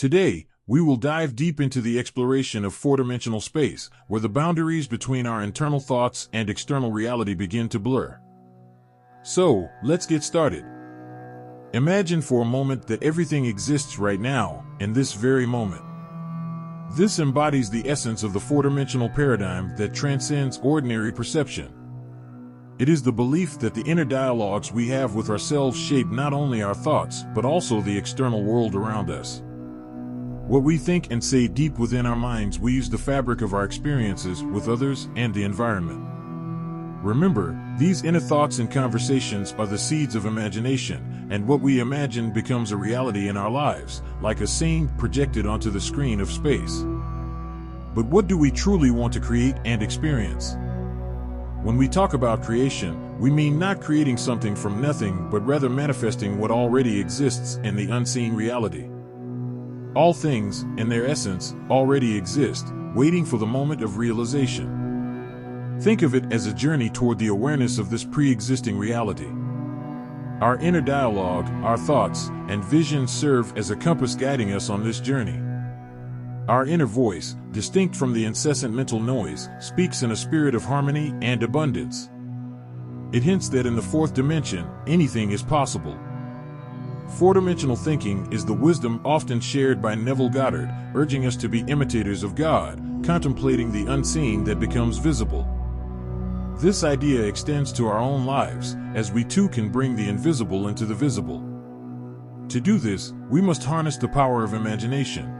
Today, we will dive deep into the exploration of four-dimensional space, where the boundaries between our internal thoughts and external reality begin to blur. So, let's get started. Imagine for a moment that everything exists right now, in this very moment. This embodies the essence of the four-dimensional paradigm that transcends ordinary perception. It is the belief that the inner dialogues we have with ourselves shape not only our thoughts, but also the external world around us. What we think and say deep within our minds weaves the fabric of our experiences with others and the environment. Remember, these inner thoughts and conversations are the seeds of imagination, and what we imagine becomes a reality in our lives, like a scene projected onto the screen of space. But what do we truly want to create and experience? When we talk about creation, we mean not creating something from nothing, but rather manifesting what already exists in the unseen reality. All things, in their essence, already exist, waiting for the moment of realization. Think of it as a journey toward the awareness of this pre-existing reality. Our inner dialogue, our thoughts, and visions serve as a compass guiding us on this journey. Our inner voice, distinct from the incessant mental noise, speaks in a spirit of harmony and abundance. It hints that in the fourth dimension, anything is possible. Four-dimensional thinking is the wisdom often shared by Neville Goddard, urging us to be imitators of God, contemplating the unseen that becomes visible. This idea extends to our own lives, as we too can bring the invisible into the visible. To do this, we must harness the power of imagination.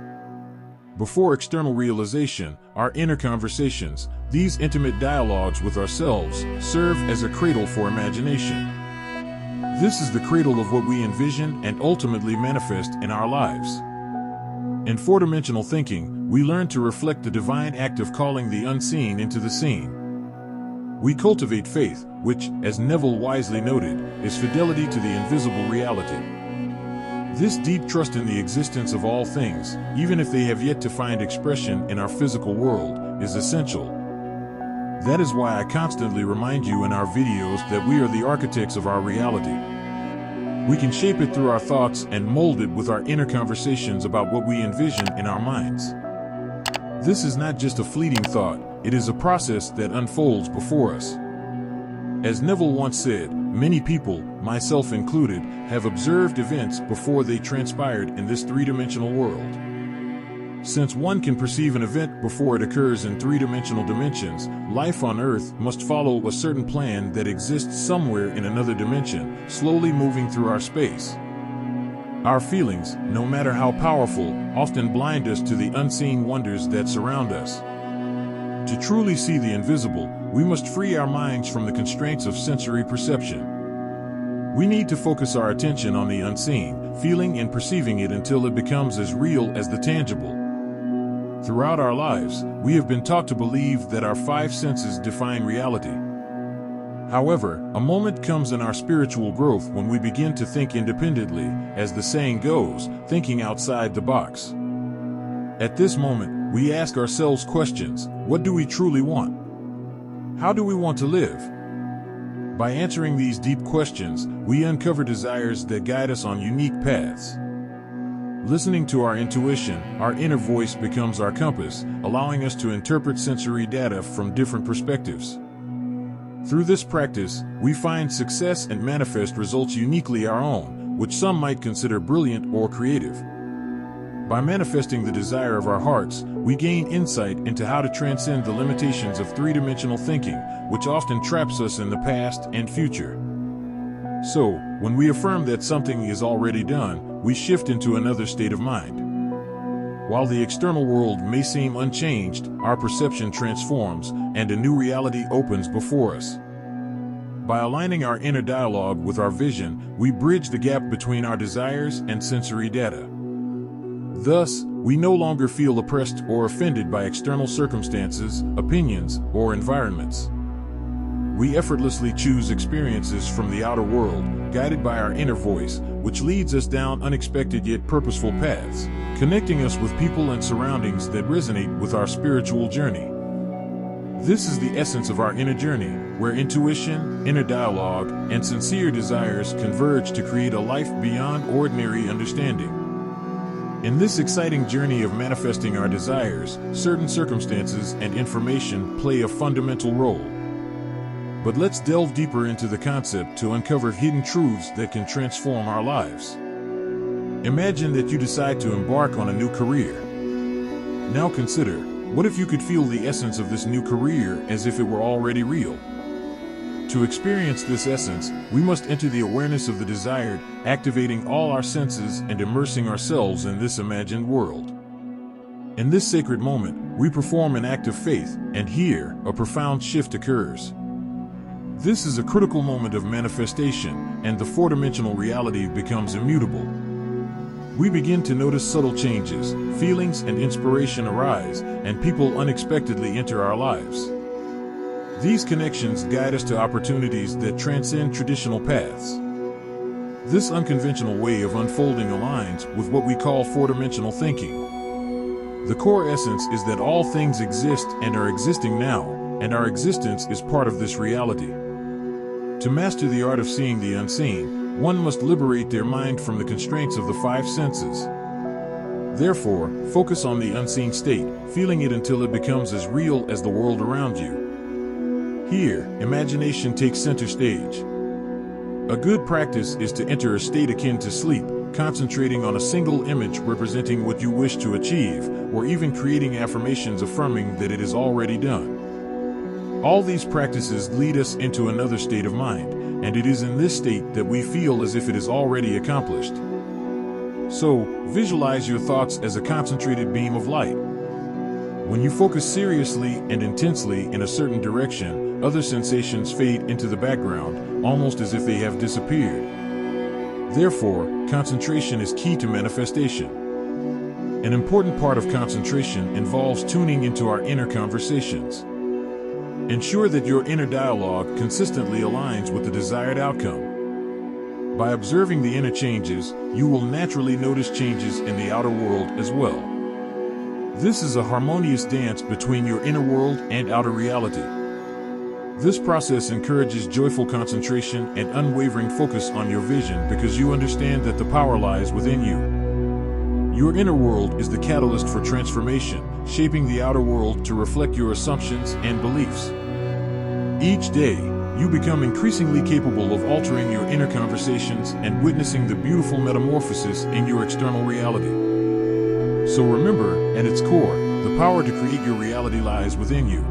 Before external realization, our inner conversations, these intimate dialogues with ourselves, serve as a cradle for imagination. This is the cradle of what we envision and ultimately manifest in our lives. In four-dimensional thinking, we learn to reflect the divine act of calling the unseen into the seen. We cultivate faith, which, as Neville wisely noted, is fidelity to the invisible reality. This deep trust in the existence of all things, even if they have yet to find expression in our physical world, is essential. That is why I constantly remind you in our videos that we are the architects of our reality. We can shape it through our thoughts and mold it with our inner conversations about what we envision in our minds. This is not just a fleeting thought, it is a process that unfolds before us. As Neville once said, many people, myself included, have observed events before they transpired in this three-dimensional world. Since one can perceive an event before it occurs in three-dimensional dimensions, life on Earth must follow a certain plan that exists somewhere in another dimension, slowly moving through our space. Our feelings, no matter how powerful, often blind us to the unseen wonders that surround us. To truly see the invisible, we must free our minds from the constraints of sensory perception. We need to focus our attention on the unseen, feeling and perceiving it until it becomes as real as the tangible. Throughout our lives, we have been taught to believe that our five senses define reality. However, a moment comes in our spiritual growth when we begin to think independently, as the saying goes, thinking outside the box. At this moment, we ask ourselves questions: what do we truly want? How do we want to live? By answering these deep questions, we uncover desires that guide us on unique paths. Listening to our intuition, our inner voice becomes our compass, allowing us to interpret sensory data from different perspectives. Through this practice, we find success and manifest results uniquely our own, which some might consider brilliant or creative. By manifesting the desire of our hearts, we gain insight into how to transcend the limitations of three-dimensional thinking, which often traps us in the past and future. So, when we affirm that something is already done, we shift into another state of mind. While the external world may seem unchanged, our perception transforms, and a new reality opens before us. By aligning our inner dialogue with our vision, we bridge the gap between our desires and sensory data. Thus, we no longer feel oppressed or offended by external circumstances, opinions, or environments. We effortlessly choose experiences from the outer world, guided by our inner voice, which leads us down unexpected yet purposeful paths, connecting us with people and surroundings that resonate with our spiritual journey. This is the essence of our inner journey, where intuition, inner dialogue, and sincere desires converge to create a life beyond ordinary understanding. In this exciting journey of manifesting our desires, certain circumstances and information play a fundamental role. But let's delve deeper into the concept to uncover hidden truths that can transform our lives. Imagine that you decide to embark on a new career. Now consider, what if you could feel the essence of this new career as if it were already real? To experience this essence, we must enter the awareness of the desired, activating all our senses and immersing ourselves in this imagined world. In this sacred moment, we perform an act of faith, and here, a profound shift occurs. This is a critical moment of manifestation, and the four-dimensional reality becomes immutable. We begin to notice subtle changes, feelings and inspiration arise, and people unexpectedly enter our lives. These connections guide us to opportunities that transcend traditional paths. This unconventional way of unfolding aligns with what we call four-dimensional thinking. The core essence is that all things exist and are existing now, and our existence is part of this reality. To master the art of seeing the unseen, one must liberate their mind from the constraints of the five senses. Therefore, focus on the unseen state, feeling it until it becomes as real as the world around you. Here, imagination takes center stage. A good practice is to enter a state akin to sleep, concentrating on a single image representing what you wish to achieve, or even creating affirmations affirming that it is already done. All these practices lead us into another state of mind, and it is in this state that we feel as if it is already accomplished. So, visualize your thoughts as a concentrated beam of light. When you focus seriously and intensely in a certain direction, other sensations fade into the background, almost as if they have disappeared. Therefore, concentration is key to manifestation. An important part of concentration involves tuning into our inner conversations. Ensure that your inner dialogue consistently aligns with the desired outcome. By observing the inner changes, you will naturally notice changes in the outer world as well. This is a harmonious dance between your inner world and outer reality. This process encourages joyful concentration and unwavering focus on your vision because you understand that the power lies within you. Your inner world is the catalyst for transformation, shaping the outer world to reflect your assumptions and beliefs. Each day, you become increasingly capable of altering your inner conversations and witnessing the beautiful metamorphosis in your external reality. So remember, at its core, the power to create your reality lies within you.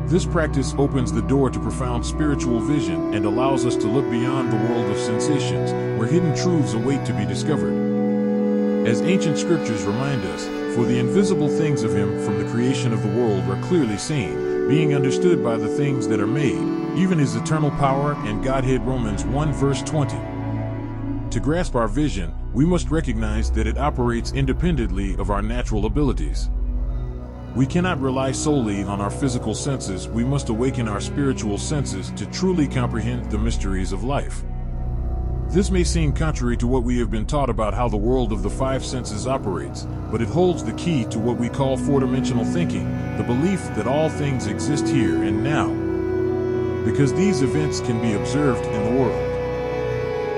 This practice opens the door to profound spiritual vision and allows us to look beyond the world of sensations, where hidden truths await to be discovered. As ancient scriptures remind us, for the invisible things of him from the creation of the world are clearly seen, being understood by the things that are made, even his eternal power and Godhead. Romans 1 verse 20. To grasp our vision, we must recognize that it operates independently of our natural abilities. We cannot rely solely on our physical senses. We must awaken our spiritual senses to truly comprehend the mysteries of life. This may seem contrary to what we have been taught about how the world of the five senses operates, but it holds the key to what we call four-dimensional thinking, the belief that all things exist here and now, because these events can be observed in the world.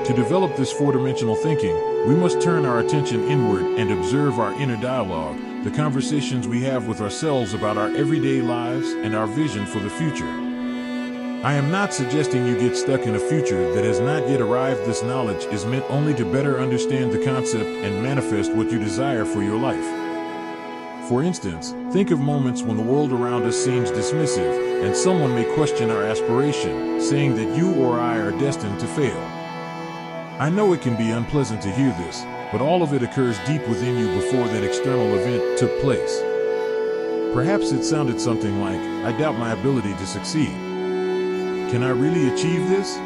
To develop this four-dimensional thinking, we must turn our attention inward and observe our inner dialogue, the conversations we have with ourselves about our everyday lives and our vision for the future. I am not suggesting you get stuck in a future that has not yet arrived. This knowledge is meant only to better understand the concept and manifest what you desire for your life. For instance, think of moments when the world around us seems dismissive, and someone may question our aspiration, saying that you or I are destined to fail. I know it can be unpleasant to hear this, but all of it occurs deep within you before that external event took place. Perhaps it sounded something like, "I doubt my ability to succeed. Can I really achieve this?"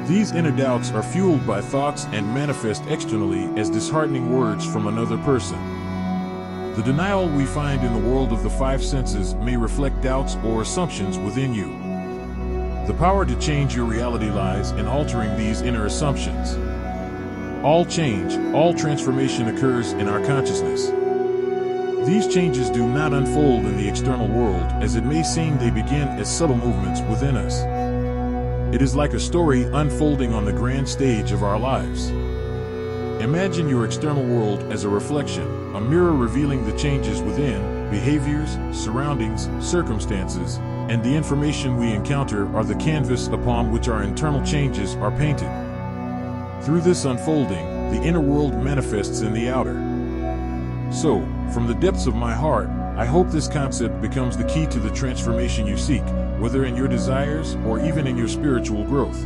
These inner doubts are fueled by thoughts and manifest externally as disheartening words from another person. The denial we find in the world of the five senses may reflect doubts or assumptions within you. The power to change your reality lies in altering these inner assumptions. All change, all transformation occurs in our consciousness. These changes do not unfold in the external world, as it may seem. They begin as subtle movements within us. It is like a story unfolding on the grand stage of our lives. Imagine your external world as a reflection, a mirror revealing the changes within. Behaviors, surroundings, circumstances, and the information we encounter are the canvas upon which our internal changes are painted. Through this unfolding, the inner world manifests in the outer. So, from the depths of my heart, I hope this concept becomes the key to the transformation you seek, whether in your desires or even in your spiritual growth.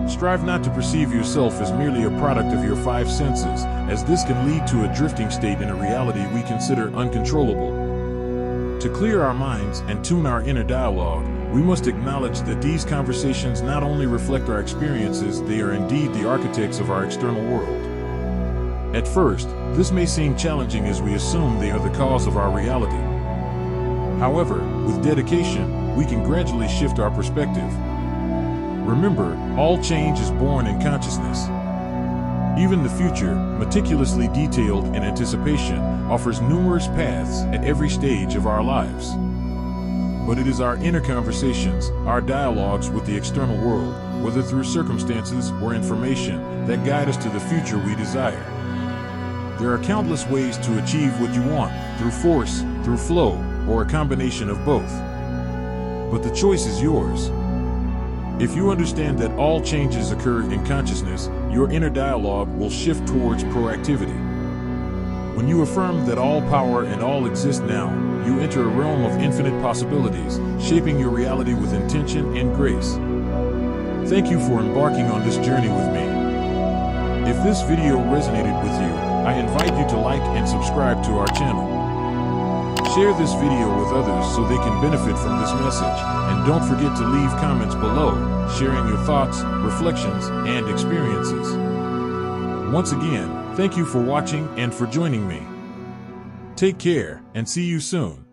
Strive not to perceive yourself as merely a product of your five senses, as this can lead to a drifting state in a reality we consider uncontrollable. To clear our minds and tune our inner dialogue, we must acknowledge that these conversations not only reflect our experiences, they are indeed the architects of our external world. At first, this may seem challenging as we assume they are the cause of our reality. However, with dedication, we can gradually shift our perspective. Remember, all change is born in consciousness. Even the future, meticulously detailed in anticipation, offers numerous paths at every stage of our lives. But it is our inner conversations, our dialogues with the external world, whether through circumstances or information, that guide us to the future we desire. There are countless ways to achieve what you want, through force, through flow, or a combination of both. But the choice is yours. If you understand that all changes occur in consciousness, your inner dialogue will shift towards proactivity. When you affirm that all power and all exist now, you enter a realm of infinite possibilities, shaping your reality with intention and grace. Thank you for embarking on this journey with me. If this video resonated with you, I invite you to like and subscribe to our channel. Share this video with others so they can benefit from this message, and don't forget to leave comments below, sharing your thoughts, reflections, and experiences. Once again, thank you for watching and for joining me. Take care, and see you soon.